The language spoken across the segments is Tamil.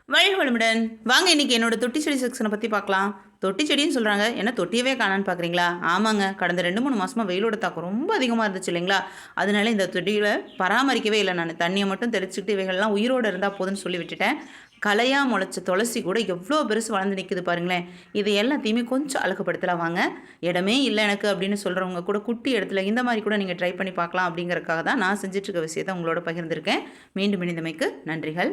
வாழ்க வளமுடன். வாங்க இன்னைக்கு என்னோட தொட்டி செடி செக்ஷனை பற்றி பார்க்கலாம். தொட்டி செடின்னு சொல்கிறாங்க, என்ன தொட்டியவே காணான்னு பார்க்குறீங்களா? ஆமாங்க, கடந்த 2-3 மாதமாக வெயிலோட தாக்கம் ரொம்ப அதிகமாக இருந்துச்சு இல்லைங்களா? அதனால இந்த தொட்டிகளை பராமரிக்கவே இல்லை. நான் தண்ணியை மட்டும் தெளிச்சுக்கிட்டு இவைகள்லாம் உயிரோடு இருந்தால் போதுன்னு சொல்லி விட்டுட்டேன். கலையாக முளைச்ச துளசி கூட எவ்வளோ பெருசு வளர்ந்து நிற்குது பாருங்களேன். இது எல்லாத்தையுமே கொஞ்சம் அழகுப்படுத்தலாம் வாங்க. இடமே இல்லை எனக்கு அப்படின்னு சொல்கிறவங்க கூட குட்டி இடத்துல இந்த மாதிரி கூட நீங்கள் ட்ரை பண்ணி பார்க்கலாம் அப்படிங்கிறதுக்காக தான் நான் செஞ்சிட்ருக்க விஷயத்தை உங்களோட பகிர்ந்திருக்கேன். மீண்டும் இணைந்தமைக்கு நன்றிகள்.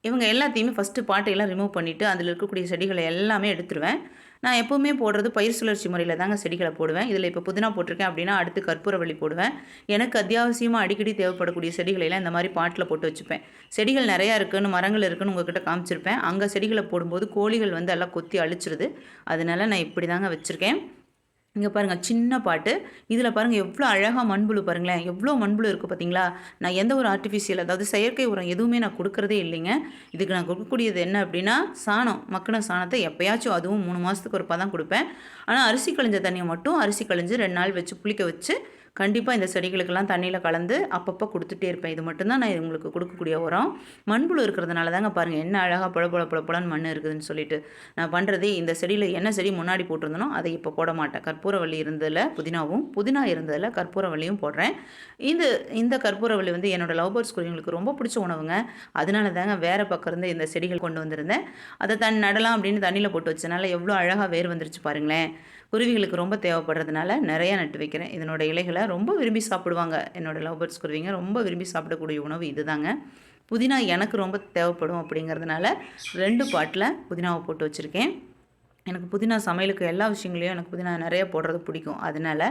இவங்க எல்லாத்தையுமே ஃபஸ்ட்டு பாட்டையெல்லாம் ரிமூவ் பண்ணிவிட்டு அதில் இருக்கக்கூடிய செடிகளை எல்லாமே எடுத்துருவேன். நான் எப்போவுமே போடுறது பயிர் சுழற்சி முறையில் தாங்க செடிகளை போடுவேன். இதில் இப்போ புதினா போட்டிருக்கேன் அப்படின்னா அடுத்து கற்பூரவள்ளி போடுவேன். எனக்கு அத்தியாவசியமாக அடிக்கடி தேவைப்படக்கூடிய செடிகளெல்லாம் இந்த மாதிரி பாட்டில் போட்டு வச்சுப்பேன். செடிகள் நிறையா இருக்குன்னு, மரங்கள் இருக்குன்னு உங்கள்கிட்ட காமிச்சிருப்பேன். அங்கே செடிகளை போடும்போது கோழிகள் வந்து எல்லாம் கொத்தி அழிச்சிருது. அதனால நான் இப்படி தாங்க வச்சுருக்கேன். இங்கே பாருங்கள், சின்ன பாட்டு. இதில் பாருங்கள் எவ்வளோ அழகாக மண்புழு பாருங்களேன், எவ்வளோ மண்புழு இருக்குது பார்த்தீங்களா? நான் எந்த ஒரு ஆர்டிஃபிஷியல், அதாவது செயற்கை உரம் எதுவுமே நான் கொடுக்குறதே இல்லைங்க. இதுக்கு நான் கொடுக்கக்கூடியது என்ன அப்படின்னா, சாணம், மக்கின சாணத்தை எப்போயாச்சும், அதுவும் 3 மாதத்துக்கு ஒருப்பா தான் கொடுப்பேன். ஆனால் அரிசி கழிஞ்ச தண்ணியை மட்டும் அரிசி கழிஞ்சு 2 நாள் வச்சு புளிக்க வச்சு கண்டிப்பாக இந்த செடிகளுக்கெல்லாம் தண்ணியில் கலந்து அப்பப்போ கொடுத்துட்டே இருப்பேன். இது மட்டும்தான் நான் உங்களுக்கு கொடுக்கக்கூடிய உரம். மண்புழு இருக்கிறதுனால தாங்க பாருங்கள் என்ன அழகாக புலப்புலன்னு மண் இருக்குதுன்னு சொல்லிட்டு நான் பண்ணுறதே. இந்த செடியில் என்ன செடி முன்னாடி போட்டிருந்தனோ அதை இப்போ போட மாட்டேன். கற்பூரவள்ளி இருந்ததில் புதினா இருந்ததில் கற்பூரவள்ளியும் போடுறேன். இந்த கற்பூரவள்ளி வந்து என்னோடய லவ் பேர்ட்ஸ் குருவிங்களுக்கு ரொம்ப பிடிச்ச உணவுங்க. அதனால தாங்க வேறு பக்கம் இருந்து இந்த செடிகள் கொண்டு வந்திருந்தேன். அதை நடலாம் அப்படின்னு தண்ணியில் போட்டு வச்சனால எவ்வளோ அழகாக வேர் வந்துருச்சு பாருங்களேன். குருவிகளுக்கு ரொம்ப தேவைப்படுறதுனால நிறையா நட்டு வைக்கிறேன். இதனோட இலைகளை ரொம்ப விரும்பி சாப்பிடுவாங்க. என்னோடய லவ் பேர்ட்ஸ் குருவிங்க ரொம்ப விரும்பி சாப்பிடக்கூடிய உணவு இது தாங்க. புதினா எனக்கு ரொம்ப தேவைப்படும் அப்படிங்கிறதுனால 2 பாட்டில் புதினாவை போட்டு வச்சுருக்கேன். எனக்கு புதினா சமையலுக்கு எல்லா விஷயங்களையும் எனக்கு புதினா நிறைய போடுறது பிடிக்கும். அதனால்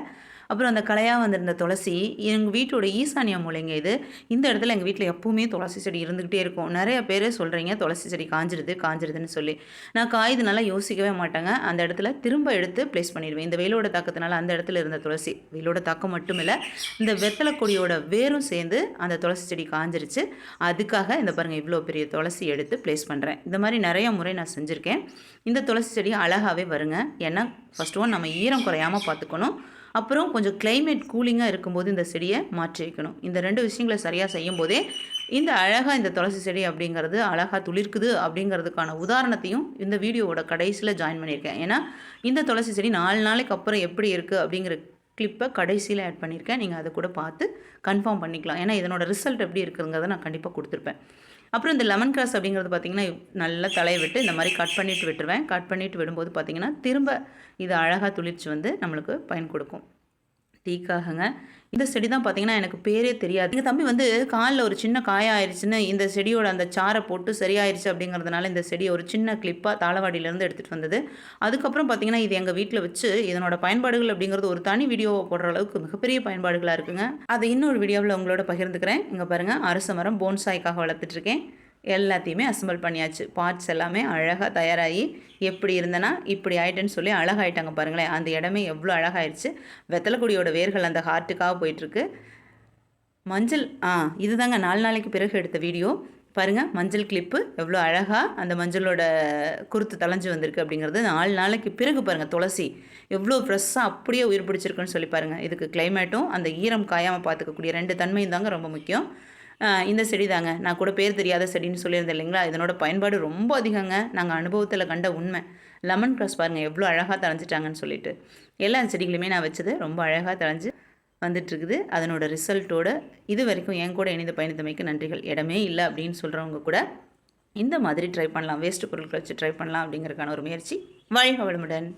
அப்புறம் அந்த கலையாக வந்திருந்த துளசி எங்கள் வீட்டோட ஈசானிய மூலைங்க இது. இந்த இடத்துல எங்கள் வீட்டில் எப்போவுமே துளசி செடி இருந்துக்கிட்டே இருக்கும். நிறைய பேர் சொல்கிறீங்க துளசி செடி காஞ்சிருதுன்னு சொல்லி. நான் காயுதுனால யோசிக்கவே மாட்டேங்க. அந்த இடத்துல திரும்ப எடுத்து ப்ளேஸ் பண்ணிடுவேன். இந்த வெயிலோட தாக்கத்தினால அந்த இடத்துல இருந்த துளசி, வெயிலோட தாக்கம் மட்டும் இல்லை, இந்த வெத்தலை கொடியோட வேரும் சேர்ந்து அந்த துளசி செடி காஞ்சிருச்சு. அதுக்காக இந்த பாருங்கள் இவ்வளோ பெரிய துளசி எடுத்து ப்ளேஸ் பண்ணுறேன். இந்த மாதிரி நிறைய முறை நான் செஞ்சுருக்கேன். இந்த துளசி செடி அழகாகவே வருங்க. ஏன்னா ஃபஸ்ட் ஒன் நம்ம ஈரம் குறையாமல் பார்த்துக்கணும். அப்புறம் கொஞ்சம் கிளைமேட் கூலிங்காக இருக்கும்போது இந்த செடியை மாற்றி வைக்கணும். இந்த 2 விஷயங்களை சரியாக செய்யும் போதே இந்த அழகாக இந்த துளசி செடி அப்படிங்கிறது அழகாக துளிர்க்குது அப்படிங்கிறதுக்கான உதாரணத்தையும் இந்த வீடியோவோட கடைசியில் ஜாயின் பண்ணியிருக்கேன். ஏன்னா இந்த துளசி செடி 4 நாளைக்கு அப்புறம் எப்படி இருக்குது அப்படிங்கிற கிளிப்பை கடைசியில் ஆட் பண்ணியிருக்கேன். நீங்கள் அதை கூட பார்த்து கன்ஃபார்ம் பண்ணிக்கலாம். ஏன்னா இதனோட ரிசல்ட் எப்படி இருக்குங்கிறத நான் கண்டிப்பாக கொடுத்துருப்பேன். அப்புறம் இந்த லெமன் கிராஸ் அப்படிங்கிறது பார்த்திங்கன்னா நல்லா தலையை விட்டு இந்த மாதிரி கட் பண்ணிவிட்டு விட்டுருவேன். கட் பண்ணிவிட்டு விடும்போது பார்த்திங்கன்னா திரும்ப இது அழகாக துளிர்ச்சி வந்து நம்மளுக்கு பயன் கொடுக்கும். டீக்காகங்க. இந்த செடி தான் பார்த்திங்கன்னா எனக்கு பேரே தெரியாது. எங்கள் தம்பி வந்து காலில் ஒரு சின்ன காயாயிருச்சுன்னு இந்த செடியோட அந்த சாரை போட்டு சரியாயிருச்சு அப்படிங்கிறதுனால இந்த செடியை ஒரு சின்ன கிளிப்பாக தாளவாடியிலேருந்து எடுத்துகிட்டு வந்தது. அதுக்கப்புறம் பார்த்திங்கன்னா இது எங்கள் வீட்டில் வச்சு இதனோட பயன்பாடுகள் அப்படிங்கிறது ஒரு தனி வீடியோவை போடுற அளவுக்கு மிகப்பெரிய பயன்பாடுகளாக இருக்குங்க. அதை இன்னொரு வீடியோவில் உங்களோட பகிர்ந்துக்கிறேன். இங்கே பாருங்கள், அரச மரம் போன்சாய்க்காக வளர்த்துட்ருக்கேன். எல்லாத்தையுமே அசம்பிள் பண்ணியாச்சு. பார்ட்ஸ் எல்லாமே அழகாக தயாராகி எப்படி இருந்தேன்னா இப்படி ஆகிட்டேன்னு சொல்லி அழகாயிட்டாங்க பாருங்களேன். அந்த இடமே எவ்வளோ அழகாயிடுச்சு. வெத்தலைக்குடியோட வேர்கள் அந்த ஹார்ட்டுக்காக போயிட்டுருக்கு. மஞ்சள் இது தாங்க 4 நாளைக்கு பிறகு எடுத்த வீடியோ. பாருங்கள், மஞ்சள் கிளிப்பு எவ்வளோ அழகாக அந்த மஞ்சளோட குருத்து தலைஞ்சு வந்திருக்கு அப்படிங்கிறது 4 நாளைக்கு பிறகு பாருங்கள். துளசி எவ்வளோ ஃப்ரெஷ்ஷாக அப்படியே உயிர் பிடிச்சிருக்குன்னு சொல்லி பாருங்கள். இதுக்கு கிளைமேட்டும் அந்த ஈரம் காயாமல் பார்த்துக்கக்கூடிய 2 தன்மையும் தாங்க ரொம்ப முக்கியம். இந்த செடி தாங்க நான் கூட பேர் தெரியாத செடின்னு சொல்லியிருந்தேன் இல்லைங்களா? இதனோட பயன்பாடு ரொம்ப அதிகங்க. நாங்கள் அனுபவத்தில் கண்ட உண்மை. லெமன் கிராஸ் பாருங்கள் எவ்வளோ அழகாக தழைஞ்சிட்டாங்கன்னு சொல்லிட்டு. எல்லா செடிகளுமே நான் வச்சது ரொம்ப அழகாக தழைஞ்சு வந்துட்டுருக்குது. அதனோட ரிசல்ட்டோடு இது வரைக்கும் என் கூட இணைந்து பயணித்தமைக்கு நன்றிகள். இடமே இல்லை அப்படின்னு சொல்கிறவங்க கூட இந்த மாதிரி ட்ரை பண்ணலாம். வேஸ்ட்டு பொருட்கள் வச்சு ட்ரை பண்ணலாம் அப்படிங்கிறதுக்கான ஒரு முயற்சி. வாழ்க வளமுடன்.